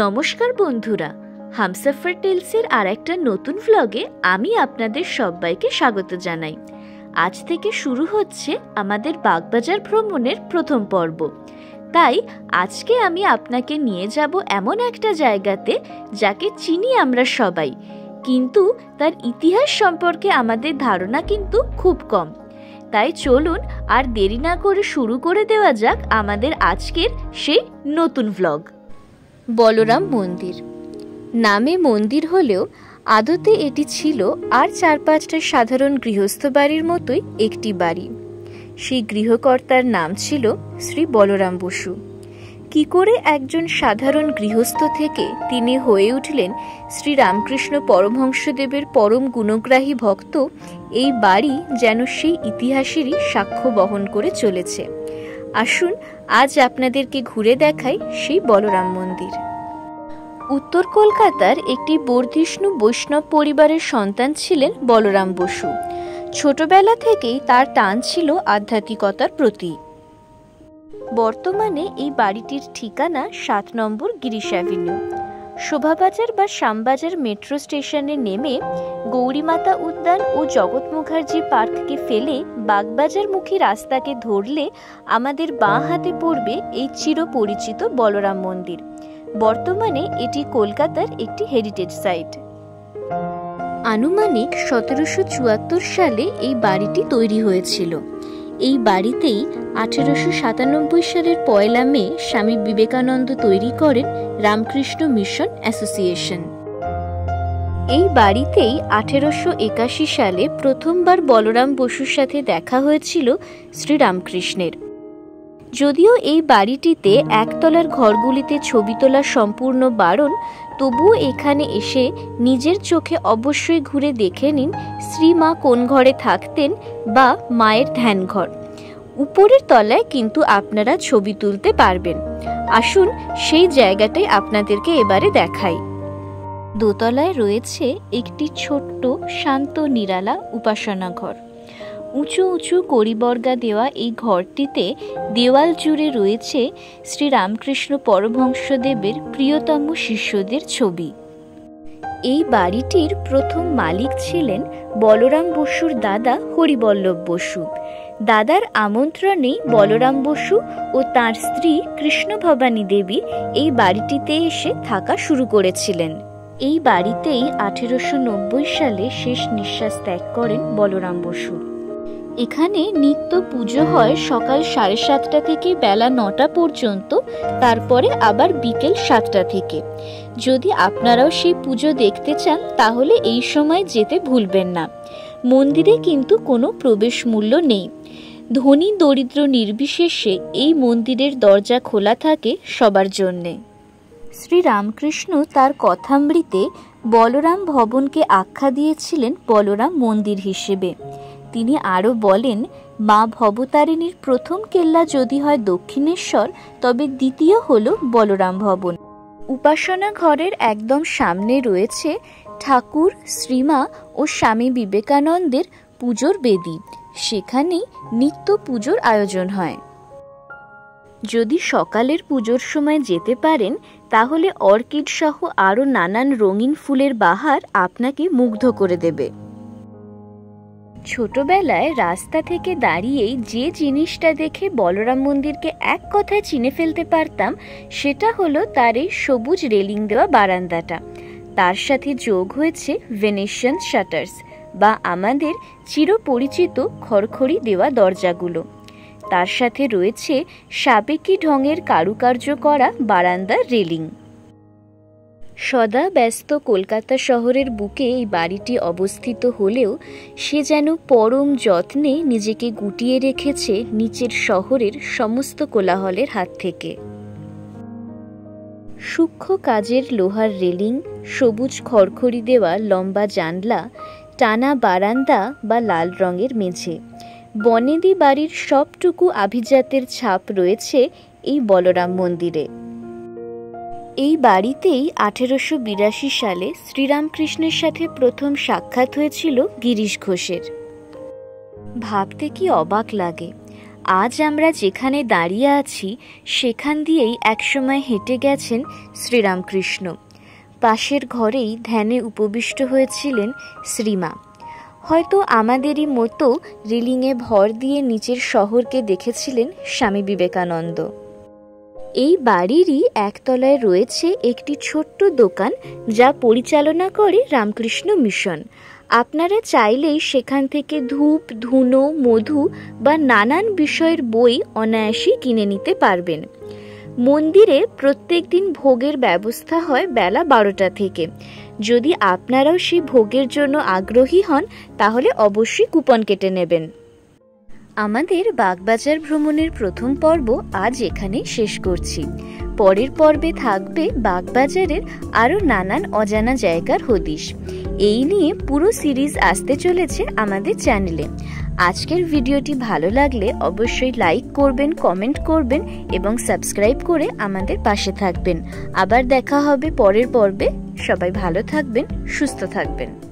নমস্কার বন্ধুরা, হামসফর টেলসের আর একটা নতুন ভ্লগে আমি আপনাদের সবাইকে স্বাগত জানাই। আজ থেকে শুরু হচ্ছে আমাদের বাগবাজার ভ্রমণের প্রথম পর্ব। তাই আজকে আমি আপনাকে নিয়ে যাব এমন একটা জায়গাতে যাকে চিনি আমরা সবাই, কিন্তু তার ইতিহাস সম্পর্কে আমাদের ধারণা কিন্তু খুব কম। তাই চলুন আর দেরি না করে শুরু করে দেওয়া যাক আমাদের আজকের সেই নতুন ভ্লগ। বলরাম মন্দির নামে মন্দির হলেও আদতে এটি ছিল আর 4-5টা সাধারণ গৃহস্থ বাড়ির মতোই একটি বাড়ি। সেই গৃহকর্তার নাম ছিল শ্রী বলরাম বসু। কি করে একজন সাধারণ গৃহস্থ থেকে তিনি হয়ে উঠলেন শ্রী রামকৃষ্ণ পরমহংসদেবের পরম গুণগ্রাহী ভক্ত, এই বাড়ি যেন সেই ইতিহাসেরই সাক্ষ্য বহন করে চলেছে। আসুন আজ আপনাদেরকে ঘুরে দেখাই সেই বলরাম মন্দির। উত্তর কলকাতার একটি বর্ধিষ্ণু বৈষ্ণব পরিবারের সন্তান ছিলেন বলরাম বসু। ছোটবেলা থেকেই তার টান ছিল আধ্যাত্মিকতার প্রতি। বর্তমানে এই বাড়িটির ঠিকানা 7 নম্বর গিরিশ অ্যাভিনিউ। শোভাবাজার বা শ্যামবাজার মেট্রো স্টেশনে নেমে গৌরীমাতা উদ্যান ও জগৎ মুখার্জি পার্ককে ফেলে বাগবাজারমুখী রাস্তাকে ধরলে আমাদের বাঁ হাতে পড়বে এই চিরপরিচিত বলরাম মন্দির। বর্তমানে এটি কলকাতার একটি হেরিটেজ সাইট। আনুমানিক 1774 সালে এই বাড়িটি তৈরি হয়েছিল। এই বাড়িতেই 1897 সালের 1 মে স্বামী বিবেকানন্দ তৈরি করেন রামকৃষ্ণ মিশন অ্যাসোসিয়েশন। এই বাড়িতেই 1881 সালে প্রথমবার বলরাম বসুর সাথে দেখা হয়েছিল শ্রীরামকৃষ্ণের। যদিও এই বাড়িটিতে একতলার ঘরগুলিতে ছবি তোলা সম্পূর্ণ বারণ, তবুও এখানে এসে নিজের চোখে অবশ্যই ঘুরে দেখে নিন শ্রীমা কোন ঘরে থাকতেন বা মায়ের ধ্যান ঘর। উপরের তলায় কিন্তু আপনারা ছবি তুলতে পারবেন। আসুন সেই জায়গাটাই আপনাদেরকে এবারে দেখাই। দোতলায় রয়েছে একটি ছোট্ট শান্ত নিরালা উপাসনা ঘর। উঁচু উঁচু কড়িবর্গা দেওয়া এই ঘরটিতে দেওয়াল জুড়ে রয়েছে শ্রী রামকৃষ্ণ পরমহংসদেবের প্রিয়তম শিষ্যদের ছবি। এই বাড়িটির প্রথম মালিক ছিলেন বলরাম বসুর দাদা হরিবল্লভ বসু। দাদার আমন্ত্রণেই বলরাম বসু ও তাঁর স্ত্রী কৃষ্ণভবানী দেবী এই বাড়িটিতে এসে থাকা শুরু করেছিলেন। এই বাড়িতেই 1890 সালে শেষ নিঃশ্বাস ত্যাগ করেন বলরাম বসু। এখানে নিত্য পুজো হয় সকাল 7:30 থেকে বেলা 9টা পর্যন্ত, তারপরে আবার বিকেল 7টা থেকে। যদি আপনারাও সেই পুজো দেখতে চান তাহলে এই সময় যেতে ভুলবেন না। মন্দিরে কিন্তু কোনো প্রবেশ মূল্য নেই। ধনী দরিদ্র নির্বিশেষে এই মন্দিরের দরজা খোলা থাকে সবার জন্যে। শ্রী রামকৃষ্ণ তার কথামৃতে বলরাম ভবনকে আখ্যা দিয়েছিলেন বলরাম মন্দির হিসেবে। তিনি আরও বলেন, মা ভবতারিণীর প্রথম কেল্লা যদি হয় দক্ষিণেশ্বর, তবে দ্বিতীয় হল বলরাম ভবন। উপাসনা ঘরের একদম সামনে রয়েছে ঠাকুর, শ্রীমা ও স্বামী বিবেকানন্দের পুজোর বেদি। সেখানেই নিত্য পুজোর আয়োজন হয়। যদি সকালের পুজোর সময় যেতে পারেন তাহলে অর্কিড সহ আরও নানান রঙিন ফুলের বাহার আপনাকে মুগ্ধ করে দেবে। ছোটবেলায় রাস্তা থেকে দাঁড়িয়েই যে জিনিসটা দেখে বলরাম মন্দিরকে এক কথায় চিনে ফেলতে পারতাম, সেটা হলো তার এই সবুজ রেলিং দেওয়া বারান্দাটা। তার সাথে যোগ হয়েছে ভেনেশিয়ান শাটার্স বা আমাদের চিরপরিচিত খড়খড়ি দেওয়া দরজাগুলো। তার সাথে রয়েছে সাবেকি ঢঙের কারুকার্য করা বারান্দার রেলিং। সদা ব্যস্ত কলকাতা শহরের বুকে এই বাড়িটি অবস্থিত হলেও সে যেন পরম যত্নে নিজেকে গুটিয়ে রেখেছে নিচের শহরের সমস্ত কোলাহলের হাত থেকে। সূক্ষ্ম কাজের লোহার রেলিং, সবুজ খড়খড়ি দেওয়া লম্বা জানলা, টানা বারান্দা বা লাল রঙের মেঝে, বনেদি বাড়ির সবটুকু আভিজাতের ছাপ রয়েছে এই বলরাম মন্দিরে। এই বাড়িতেই 1882 সালে শ্রীরামকৃষ্ণের সাথে প্রথম সাক্ষাৎ হয়েছিল গিরিশ ঘোষের। ভাবতে কি অবাক লাগে, আজ আমরা যেখানে দাঁড়িয়ে আছি সেখান দিয়েই একসময় হেঁটে গেছেন শ্রীরামকৃষ্ণ। পাশের ঘরেই ধ্যানে উপবিষ্ট হয়েছিলেন শ্রীমা। হয়তো আমাদেরই মতো রেলিংয়ে ভর দিয়ে নিচের শহরকে দেখেছিলেন স্বামী বিবেকানন্দ। এই বাড়িরই একতলায় রয়েছে একটি ছোট্ট দোকান, যা পরিচালনা করে রামকৃষ্ণ মিশন। আপনারা চাইলেই সেখান থেকে ধূপ, ধুনো, মধু বা নানান বিষয়ের বই অনায়াসেই কিনে নিতে পারবেন। মন্দিরে প্রত্যেক দিন ভোগের ব্যবস্থা হয় বেলা 12টা থেকে। যদি আপনারাও সেই ভোগের জন্য আগ্রহী হন তাহলে অবশ্যই কুপন কেটে নেবেন। আমাদের বাগবাজার ভ্রমণের প্রথম পর্ব আজ এখানে শেষ করছি। পরের পর্বে থাকবে বাগবাজারের আরও নানান অজানা জায়গার হদিশ। এই নিয়ে পুরো সিরিজ আসতে চলেছে আমাদের চ্যানেলে। আজকের ভিডিওটি ভালো লাগলে অবশ্যই লাইক করবেন, কমেন্ট করবেন এবং সাবস্ক্রাইব করে আমাদের পাশে থাকবেন। আবার দেখা হবে পরের পর্বে। সবাই ভালো থাকবেন, সুস্থ থাকবেন।